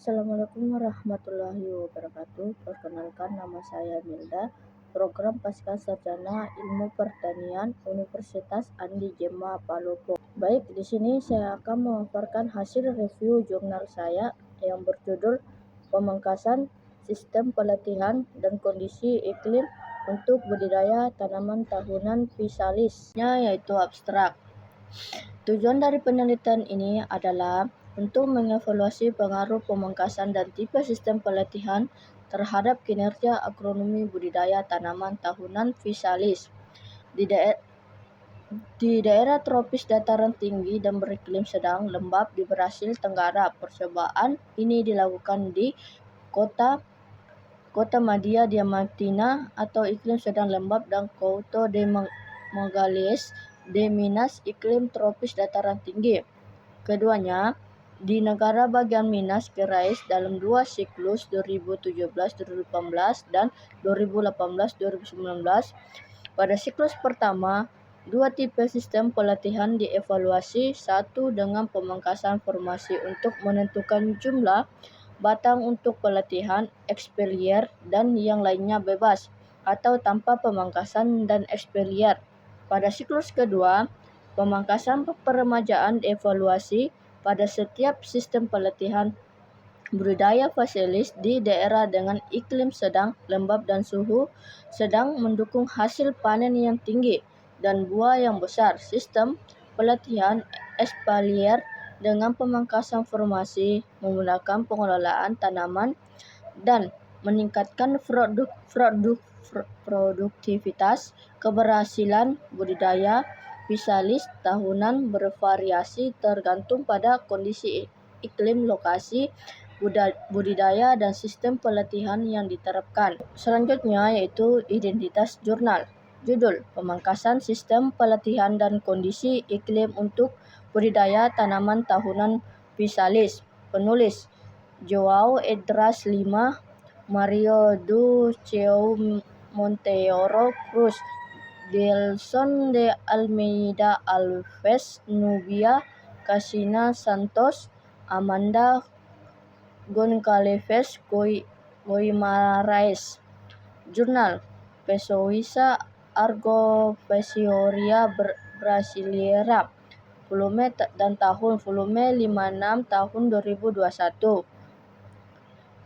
Assalamualaikum warahmatullahi wabarakatuh. Perkenalkan, nama saya Milda, program Pascasarjana Ilmu Pertanian Universitas Andi Gema Palopo. Baik, di sini saya akan memaparkan hasil review jurnal saya yang berjudul Pemangkasan Sistem Pelatihan dan Kondisi Iklim untuk Budidaya Tanaman Tahunan Physalis-nya, yaitu abstrak. Tujuan dari penelitian ini adalah untuk mengevaluasi pengaruh pemangkasan dan tipe sistem pelatihan terhadap kinerja agronomi budidaya tanaman tahunan Physalis di daerah tropis dataran tinggi dan beriklim sedang lembab di Brasil Tenggara. Percobaan ini dilakukan di Kota Madia Diamantina atau iklim sedang lembab dan Couto de Magalhães de Minas iklim tropis dataran tinggi. Keduanya di negara bagian Minas Gerais dalam dua siklus 2017-2018 dan 2018-2019. Pada siklus pertama, dua tipe sistem pelatihan dievaluasi, satu dengan pemangkasan formasi untuk menentukan jumlah batang untuk pelatihan ekspelier dan yang lainnya bebas atau tanpa pemangkasan dan ekspelier. Pada siklus kedua, pemangkasan peremajaan dievaluasi pada setiap sistem pelatihan budidaya Physalis di daerah dengan iklim sedang lembab dan suhu sedang mendukung hasil panen yang tinggi dan buah yang besar. Sistem pelatihan espalier dengan pemangkasan formasi menggunakan pengelolaan tanaman dan meningkatkan produktivitas. Keberhasilan budidaya Physalis tahunan bervariasi tergantung pada kondisi iklim, lokasi budidaya dan sistem pelatihan yang diterapkan. Selanjutnya yaitu identitas jurnal. Judul: Pemangkasan Sistem Pelatihan dan Kondisi Iklim untuk Budidaya Tanaman Tahunan Physalis. Penulis: João Edras Lima, Mario do Céu Monteiro Cruz, Gelson de Almeida Alves, Nubia Cassina Santos, Amanda Goncalves Guimarães. Jurnal: Pesquisa Agropecuária Brasileira. Volume dan tahun: volume 56 tahun 2021.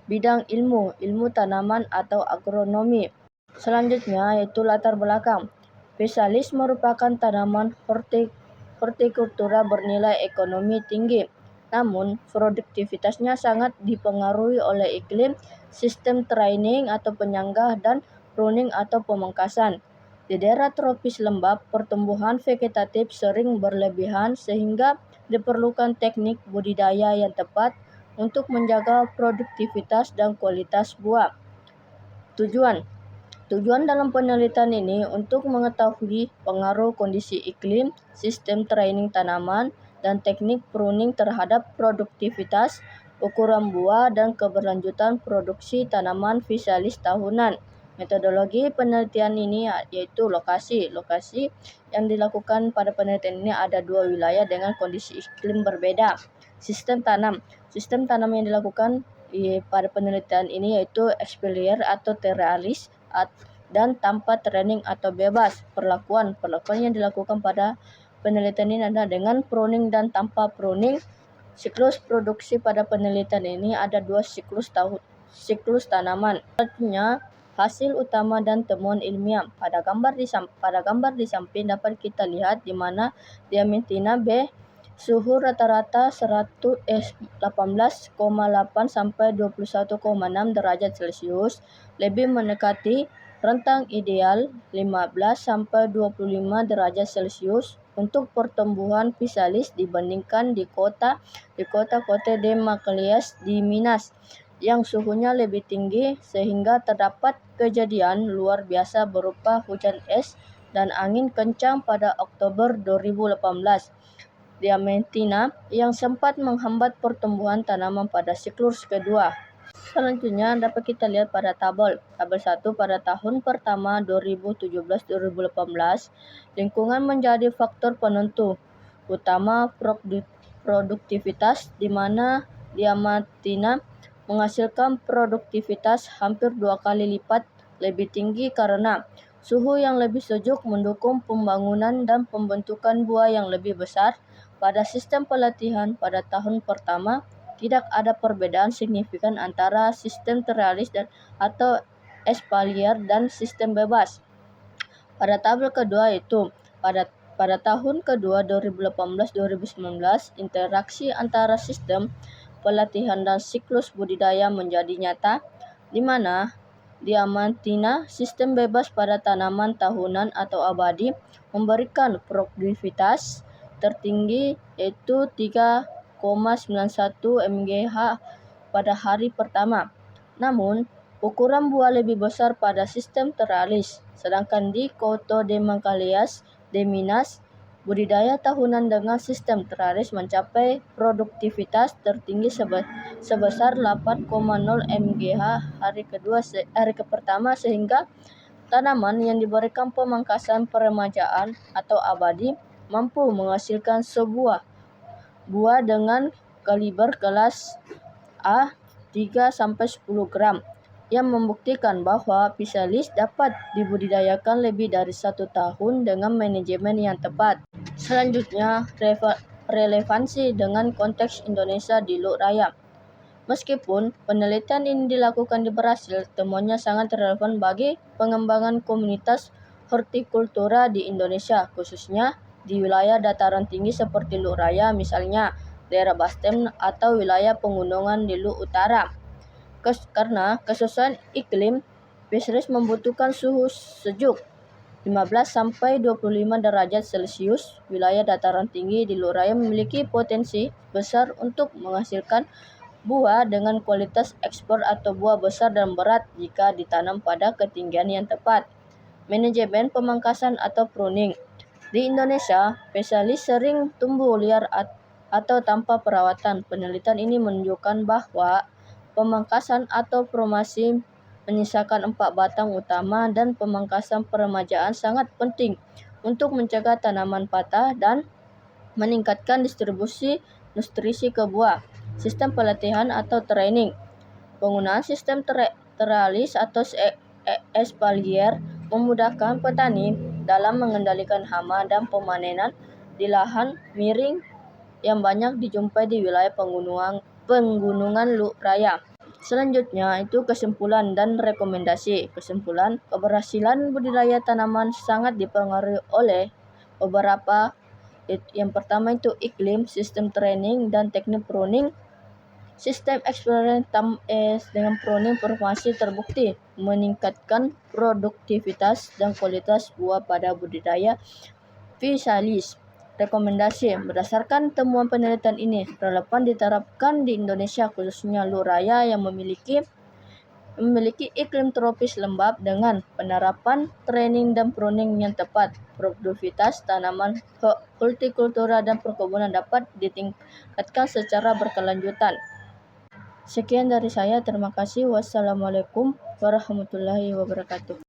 Bidang ilmu tanaman atau agronomi. Selanjutnya yaitu latar belakang. Physalis merupakan tanaman hortikultura bernilai ekonomi tinggi, namun produktivitasnya sangat dipengaruhi oleh iklim, sistem training atau penyangga, dan pruning atau pemangkasan. Di daerah tropis lembab, pertumbuhan vegetatif sering berlebihan sehingga diperlukan teknik budidaya yang tepat untuk menjaga produktivitas dan kualitas buah. Tujuan dalam penelitian ini untuk mengetahui pengaruh kondisi iklim, sistem training tanaman, dan teknik pruning terhadap produktivitas, ukuran buah, dan keberlanjutan produksi tanaman Physalis tahunan. Metodologi penelitian ini yaitu lokasi. Lokasi yang dilakukan pada penelitian ini ada dua wilayah dengan kondisi iklim berbeda. Sistem tanam yang dilakukan pada penelitian ini yaitu ekspelier atau terralis dan tanpa training atau bebas. Perlakuan yang dilakukan pada penelitian ini adalah dengan pruning dan tanpa pruning. Siklus produksi pada penelitian ini ada dua siklus tanaman. Selanjutnya, hasil utama dan temuan ilmiah. Pada gambar di samping dapat kita lihat di mana Diamantina B suhu rata-rata 18,8 sampai 21,6 derajat Celcius, lebih mendekati rentang ideal 15 sampai 25 derajat Celcius untuk pertumbuhan Physalis dibandingkan di kota de Magalhães di Minas yang suhunya lebih tinggi sehingga terdapat kejadian luar biasa berupa hujan es dan angin kencang pada Oktober 2018. Diamantina yang sempat menghambat pertumbuhan tanaman pada siklus kedua. Selanjutnya dapat kita lihat pada tabel 1 pada tahun pertama 2017-2018, lingkungan menjadi faktor penentu utama produktivitas di mana Diamantina menghasilkan produktivitas hampir 2 kali lipat lebih tinggi karena suhu yang lebih sejuk mendukung pembangunan dan pembentukan buah yang lebih besar. Pada sistem pelatihan pada tahun pertama, tidak ada perbedaan signifikan antara sistem teralis atau espalier dan sistem bebas. Pada tabel kedua itu, pada tahun kedua 2018-2019, interaksi antara sistem pelatihan dan siklus budidaya menjadi nyata, di mana diamantina sistem bebas pada tanaman tahunan atau abadi memberikan produktivitas tertinggi yaitu 3,91 mgh pada hari pertama. Namun, ukuran buah lebih besar pada sistem teralis, sedangkan di Couto de Mancalias de Minas, budidaya tahunan dengan sistem teralis mencapai produktivitas tertinggi sebesar 8,0 mgh hari pertama sehingga tanaman yang diberikan pemangkasan peremajaan atau abadi mampu menghasilkan sebuah buah dengan kaliber kelas A 3-10 gram yang membuktikan bahwa Physalis dapat dibudidayakan lebih dari 1 tahun dengan manajemen yang tepat. Selanjutnya, relevansi dengan konteks Indonesia di Luk Raya. Meskipun penelitian ini dilakukan di Brasil, temuannya sangat relevan bagi pengembangan komunitas hortikultura di Indonesia, khususnya di wilayah dataran tinggi seperti Luk Raya, misalnya daerah Bastem atau wilayah pegunungan di Luk Utara. Karena kesesuaian iklim, Physalis membutuhkan suhu sejuk 15-25 derajat Celcius. Wilayah dataran tinggi di Luk Raya memiliki potensi besar untuk menghasilkan buah dengan kualitas ekspor atau buah besar dan berat jika ditanam pada ketinggian yang tepat. Manajemen pemangkasan atau pruning. Di Indonesia, Physalis sering tumbuh liar atau tanpa perawatan. Penelitian ini menunjukkan bahwa pemangkasan atau promasi menyisakan 4 batang utama dan pemangkasan peremajaan sangat penting untuk mencegah tanaman patah dan meningkatkan distribusi nutrisi ke buah. Sistem pelatihan atau training. Penggunaan sistem teralis atau espalier memudahkan petani dalam mengendalikan hama dan pemanenan di lahan miring yang banyak dijumpai di wilayah pegunungan Luk Raya. Selanjutnya itu kesimpulan dan rekomendasi. Kesimpulan, keberhasilan budidaya tanaman sangat dipengaruhi oleh beberapa. Yang pertama itu iklim, sistem training, dan teknik pruning. Sistem eksperimen dengan pruning formasi terbukti meningkatkan produktivitas dan kualitas buah pada budidaya Physalis. Rekomendasi, berdasarkan temuan penelitian ini, relevan diterapkan di Indonesia khususnya Luk Raya yang memiliki iklim tropis lembab. Dengan penerapan training dan pruning yang tepat, produktivitas tanaman hortikultura dan perkebunan dapat ditingkatkan secara berkelanjutan. Sekian dari saya, terima kasih. Wassalamualaikum warahmatullahi wabarakatuh.